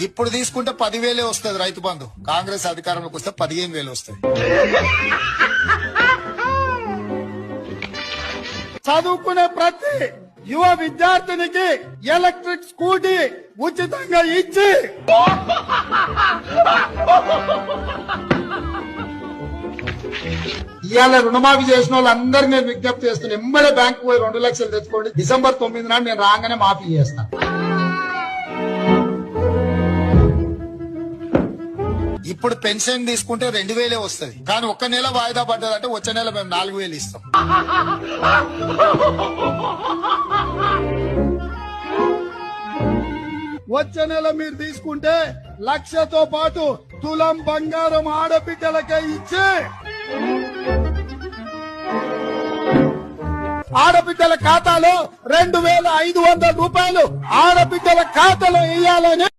ఇప్పుడు తీసుకుంటే 10,000 వస్తుంది రైతు బంధు. కాంగ్రెస్ అధికారంలోకి వస్తే 15,000 వస్తాయి. చదువుకునే ప్రతి యువ విద్యార్థినికి ఎలక్ట్రిక్ స్కూటీ ఉచితంగా ఇచ్చి ఇవాళ రుణమాఫీ చేసిన వాళ్ళందరూ నేను విజ్ఞప్తి చేస్తున్నాను. ఎంబడే బ్యాంకు పోయి 2 లక్షలు తెచ్చుకోండి. డిసెంబర్ 9 నాడు నేను రాగానే మాఫీ చేస్తాను. ఇప్పుడు పెన్షన్ తీసుకుంటే 2,000 వస్తుంది. కానీ ఒక్క నెల వాయిదా పడ్డదంటే వచ్చే నెల మేము 4,000 ఇస్తాం. వచ్చే నెల మీరు తీసుకుంటే 1,00,000తో పాటు తులం బంగారం ఆడబిడ్డలకే ఇచ్చి ఆడబిడ్డల ఖాతాలో 2,500 రూపాయలు ఆడబిడ్డల ఖాతాలో వేయాలని